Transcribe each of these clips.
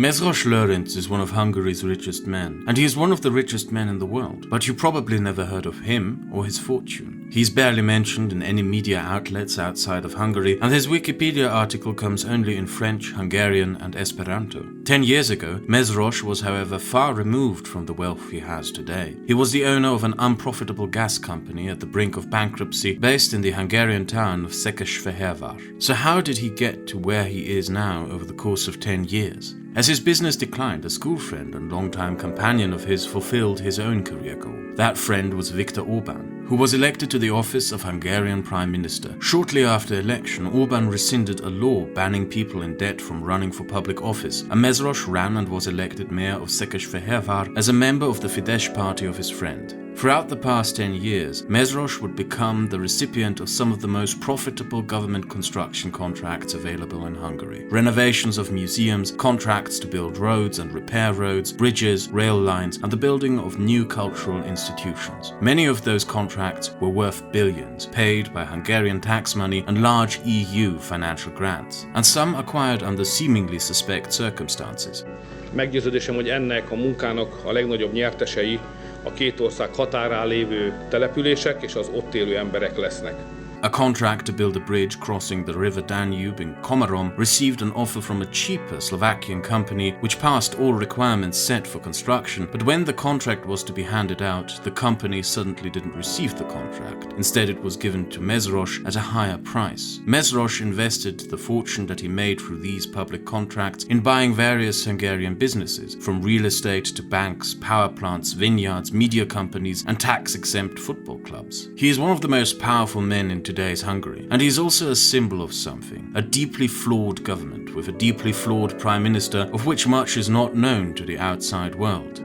Mezros Lőrinc is one of Hungary's richest men, and he is one of the richest men in the world, but you probably never heard of him or his fortune. He's barely mentioned in any media outlets outside of Hungary, and his Wikipedia article comes only in French, Hungarian and Esperanto. 10 years ago, Mezros was however far removed from the wealth he has today. He was the owner of an unprofitable gas company at the brink of bankruptcy, based in the Hungarian town of Székesfehérvár. So how did he get to where he is now over the course of 10 years? As his business declined, a school friend and longtime companion of his fulfilled his own career goal. That friend was Viktor Orban, who was elected to the office of Hungarian Prime Minister. Shortly after election, Orban rescinded a law banning people in debt from running for public office, and Mezros ran and was elected mayor of Székesfehérvár as a member of the Fidesz party of his friend. Throughout the past 10 years, Mezros would become the recipient of some of the most profitable government construction contracts available in Hungary. Renovations of museums, contracts to build roads and repair roads, bridges, rail lines, and the building of new cultural institutions. Many of those contracts were worth billions, paid by Hungarian tax money and large EU financial grants, and some acquired under seemingly suspect circumstances. Meggyőződésem, hogy ennek a munkának a legnagyobb nyertesei a két ország határán lévő települések és az ott élő emberek lesznek. A contract to build a bridge crossing the river Danube in Komarom received an offer from a cheaper Slovakian company which passed all requirements set for construction, but when the contract was to be handed out, the company suddenly didn't receive the contract. Instead, it was given to Mezros at a higher price. Mezros invested the fortune that he made through these public contracts in buying various Hungarian businesses, from real estate to banks, power plants, vineyards, media companies, and tax-exempt football clubs. He is one of the most powerful men in today's Hungary, and he's also a symbol of something, a deeply flawed government with a deeply flawed prime minister of which much is not known to the outside world.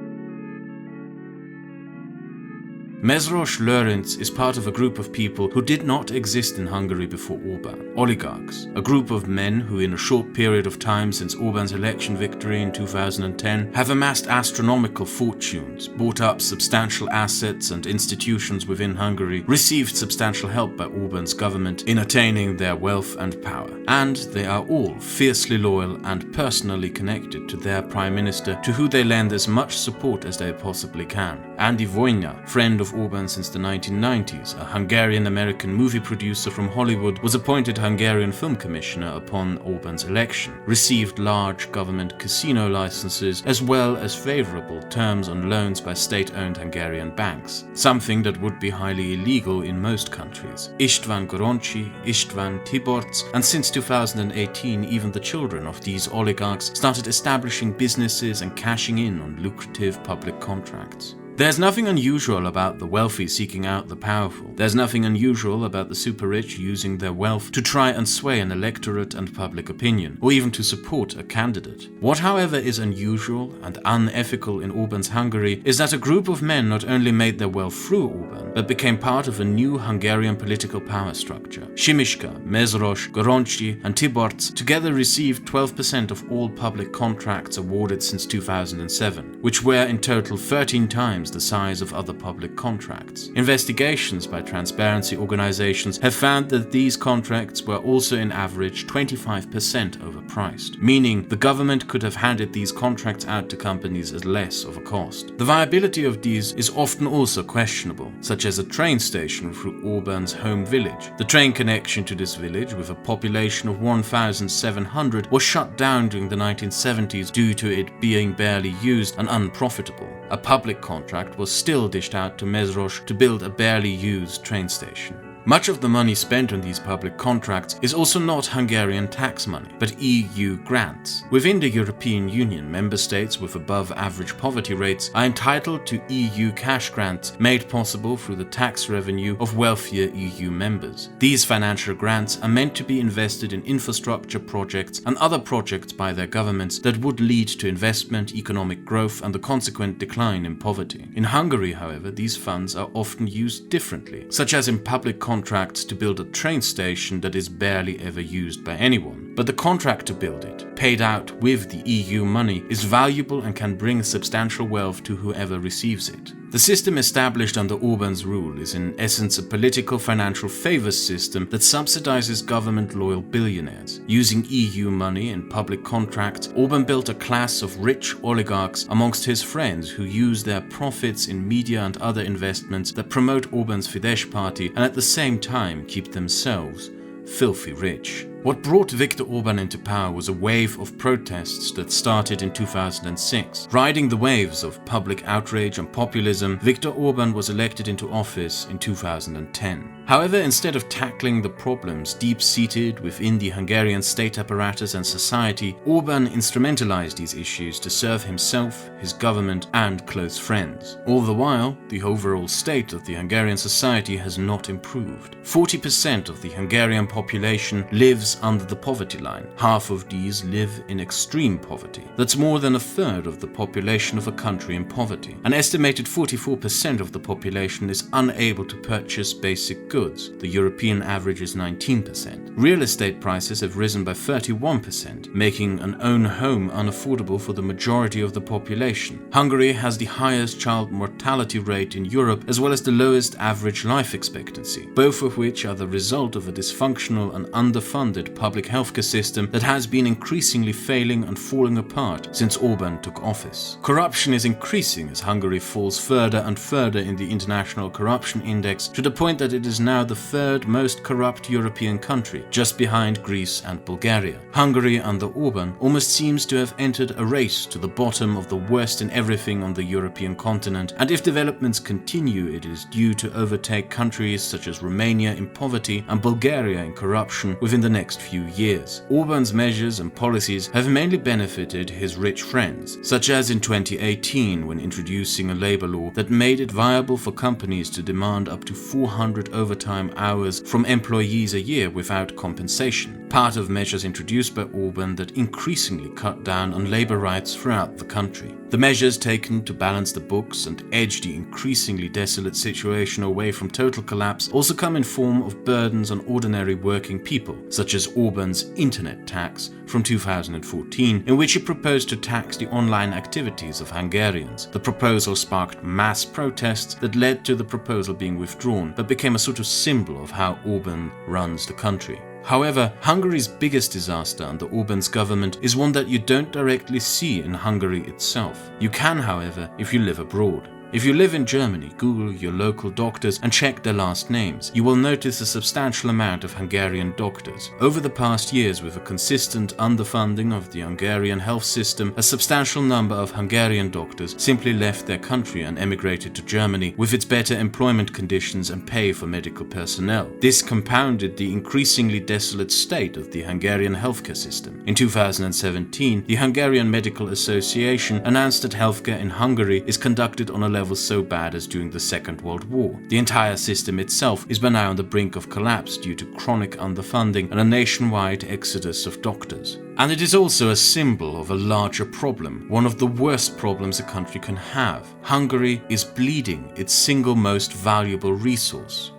Mezros Lőrinc is part of a group of people who did not exist in Hungary before Orban, oligarchs, a group of men who in a short period of time since Orban's election victory in 2010 have amassed astronomical fortunes, bought up substantial assets and institutions within Hungary, received substantial help by Orban's government in attaining their wealth and power, and they are all fiercely loyal and personally connected to their prime minister, to who they lend as much support as they possibly can. Andy Vojna, friend of Orban since the 1990s, a Hungarian-American movie producer from Hollywood, was appointed Hungarian Film Commissioner upon Orban's election, received large government casino licenses as well as favorable terms on loans by state-owned Hungarian banks, something that would be highly illegal in most countries. István Goronczy, István Tiborcs, and since 2018 even the children of these oligarchs started establishing businesses and cashing in on lucrative public contracts. There's nothing unusual about the wealthy seeking out the powerful. There's nothing unusual about the super rich using their wealth to try and sway an electorate and public opinion, or even to support a candidate. What, however, is unusual and unethical in Orban's Hungary is that a group of men not only made their wealth through Orban, but became part of a new Hungarian political power structure. Simiska, Mezros, Goronczy and Tiborcs together received 12% of all public contracts awarded since 2007, which were in total 13 times the size of other public contracts. Investigations by transparency organizations have found that these contracts were also in average 25% overpriced, meaning the government could have handed these contracts out to companies at less of a cost. The viability of these is often also questionable, such as a train station through Orban's home village. The train connection to this village, with a population of 1,700, was shut down during the 1970s due to it being barely used and unprofitable. A public contract was still dished out to Mezros to build a barely used train station. Much of the money spent on these public contracts is also not Hungarian tax money, but EU grants. Within the European Union, member states with above-average poverty rates are entitled to EU cash grants made possible through the tax revenue of wealthier EU members. These financial grants are meant to be invested in infrastructure projects and other projects by their governments that would lead to investment, economic growth, and the consequent decline in poverty. In Hungary, however, these funds are often used differently, such as in public contracts to build a train station that is barely ever used by anyone. But the contract to build it, paid out with the EU money, is valuable and can bring substantial wealth to whoever receives it. The system established under Orban's rule is in essence a political financial favors system that subsidizes government-loyal billionaires. Using EU money and public contracts, Orban built a class of rich oligarchs amongst his friends who use their profits in media and other investments that promote Orban's Fidesz party and at the same time keep themselves filthy rich. What brought Viktor Orban into power was a wave of protests that started in 2006. Riding the waves of public outrage and populism, Viktor Orban was elected into office in 2010. However, instead of tackling the problems deep-seated within the Hungarian state apparatus and society, Orban instrumentalized these issues to serve himself, his government, and close friends. All the while, the overall state of the Hungarian society has not improved. 40% of the Hungarian population lives under the poverty line. Half of these live in extreme poverty. That's more than a third of the population of a country in poverty. An estimated 44% of the population is unable to purchase basic goods. The European average is 19%. Real estate prices have risen by 31%, making an own home unaffordable for the majority of the population. Hungary has the highest child mortality rate in Europe, as well as the lowest average life expectancy, both of which are the result of a dysfunctional and underfunded public healthcare system that has been increasingly failing and falling apart since Orban took office. Corruption is increasing as Hungary falls further and further in the International Corruption Index, to the point that it is now the third most corrupt European country, just behind Greece and Bulgaria. Hungary under Orban almost seems to have entered a race to the bottom of the worst in everything on the European continent, and if developments continue, it is due to overtake countries such as Romania in poverty and Bulgaria in corruption within the next few years. Orban's measures and policies have mainly benefited his rich friends, such as in 2018 when introducing a labor law that made it viable for companies to demand up to 400 overtime hours from employees a year without compensation, part of measures introduced by Orban that increasingly cut down on labor rights throughout the country. The measures taken to balance the books and edge the increasingly desolate situation away from total collapse also come in form of burdens on ordinary working people, such as Orban's internet tax from 2014, in which he proposed to tax the online activities of Hungarians. The proposal sparked mass protests that led to the proposal being withdrawn, but became a sort of symbol of how Orban runs the country. However, Hungary's biggest disaster under Orban's government is one that you don't directly see in Hungary itself. You can, however, if you live abroad. If you live in Germany, Google your local doctors and check their last names. You will notice a substantial amount of Hungarian doctors. Over the past years, with a consistent underfunding of the Hungarian health system, a substantial number of Hungarian doctors simply left their country and emigrated to Germany with its better employment conditions and pay for medical personnel. This compounded the increasingly desolate state of the Hungarian healthcare system. In 2017, the Hungarian Medical Association announced that healthcare in Hungary is conducted on a level so bad as during the Second World War. The entire system itself is by now on the brink of collapse due to chronic underfunding and a nationwide exodus of doctors. And it is also a symbol of a larger problem, one of the worst problems a country can have. Hungary is bleeding its single most valuable resource: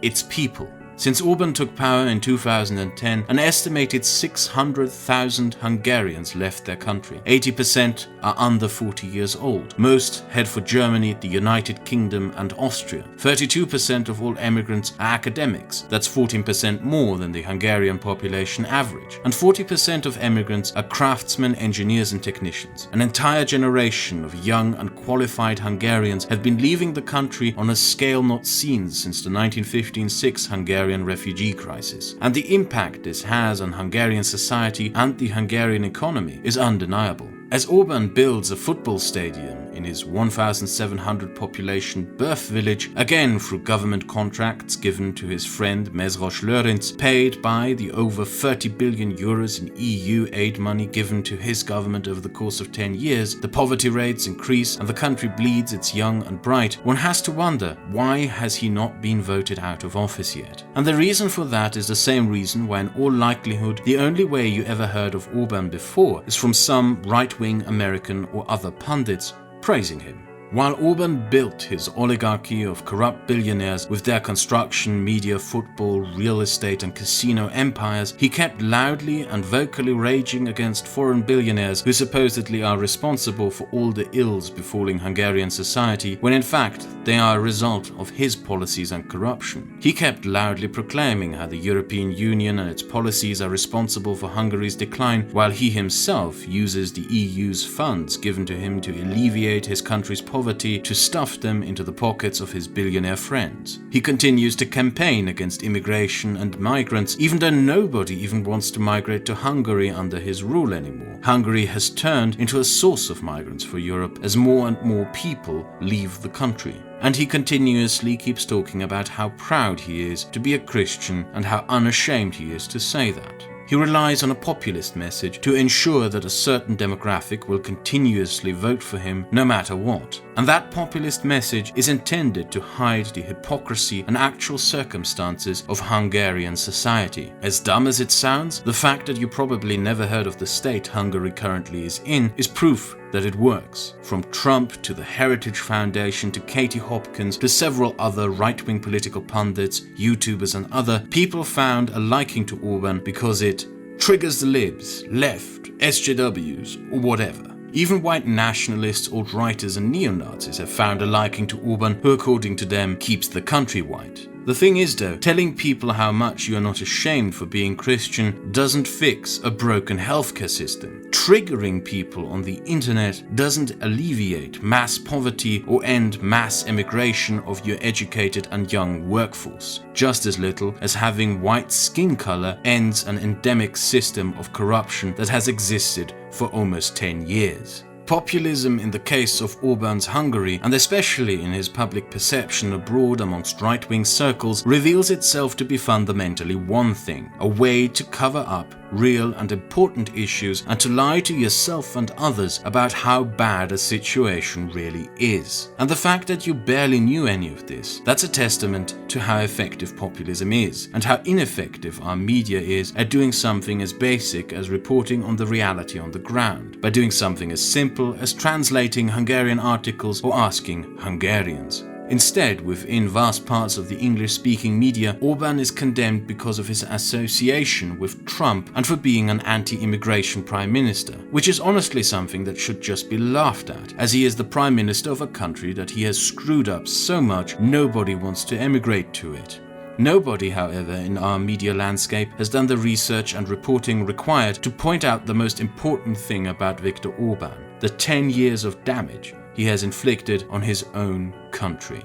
its people. Since Orban took power in 2010, an estimated 600,000 Hungarians left their country. 80% are under 40 years old. Most head for Germany, the United Kingdom, and Austria. 32% of all emigrants are academics. That's 14% more than the Hungarian population average. And 40% of emigrants are craftsmen, engineers, and technicians. An entire generation of young and qualified Hungarians have been leaving the country on a scale not seen since the 1915-6 Hungarian refugee crisis, and the impact this has on Hungarian society and the Hungarian economy is undeniable. As Orban builds a football stadium in his 1,700 population birth village, again through government contracts given to his friend Mészáros Lőrinc, paid by the over 30 billion euros in EU aid money given to his government over the course of 10 years, the poverty rates increase and the country bleeds its young and bright, one has to wonder, why has he not been voted out of office yet? And the reason for that is the same reason why in all likelihood the only way you ever heard of Orban before is from some right-wing American or other pundits praising him. While Orban built his oligarchy of corrupt billionaires with their construction, media, football, real estate and casino empires, he kept loudly and vocally raging against foreign billionaires who supposedly are responsible for all the ills befalling Hungarian society, when in fact they are a result of his policies and corruption. He kept loudly proclaiming how the European Union and its policies are responsible for Hungary's decline, while he himself uses the EU's funds given to him to alleviate his country's poverty to stuff them into the pockets of his billionaire friends. He continues to campaign against immigration and migrants, even though nobody even wants to migrate to Hungary under his rule anymore. Hungary has turned into a source of migrants for Europe as more and more people leave the country. And he continuously keeps talking about how proud he is to be a Christian and how unashamed he is to say that. He relies on a populist message to ensure that a certain demographic will continuously vote for him no matter what. And that populist message is intended to hide the hypocrisy and actual circumstances of Hungarian society. As dumb as it sounds, the fact that you probably never heard of the state Hungary currently is in is proof that it works. From Trump to the Heritage Foundation to Katie Hopkins to several other right-wing political pundits, YouTubers and other, people found a liking to Orban because it triggers the libs, left, SJWs or whatever. Even white nationalists, alt-righters and neo-Nazis have found a liking to Orban who, according to them, keeps the country white. The thing is though, telling people how much you are not ashamed for being Christian doesn't fix a broken healthcare system. Triggering people on the internet doesn't alleviate mass poverty or end mass emigration of your educated and young workforce. Just as little as having white skin color ends an endemic system of corruption that has existed for almost 10 years. Populism in the case of Orban's Hungary, and especially in his public perception abroad amongst right-wing circles, reveals itself to be fundamentally one thing: a way to cover up real and important issues and to lie to yourself and others about how bad a situation really is. And the fact that you barely knew any of this, that's a testament to how effective populism is, and how ineffective our media is at doing something as basic as reporting on the reality on the ground, by doing something as simple as translating Hungarian articles or asking Hungarians. Instead, within vast parts of the English-speaking media, Orban is condemned because of his association with Trump and for being an anti-immigration prime minister, which is honestly something that should just be laughed at, as he is the prime minister of a country that he has screwed up so much nobody wants to emigrate to it. Nobody, however, in our media landscape has done the research and reporting required to point out the most important thing about Viktor Orban: the 10 years of damage he has inflicted on his own country.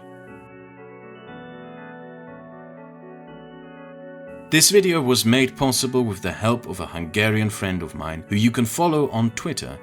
This video was made possible with the help of a Hungarian friend of mine who you can follow on Twitter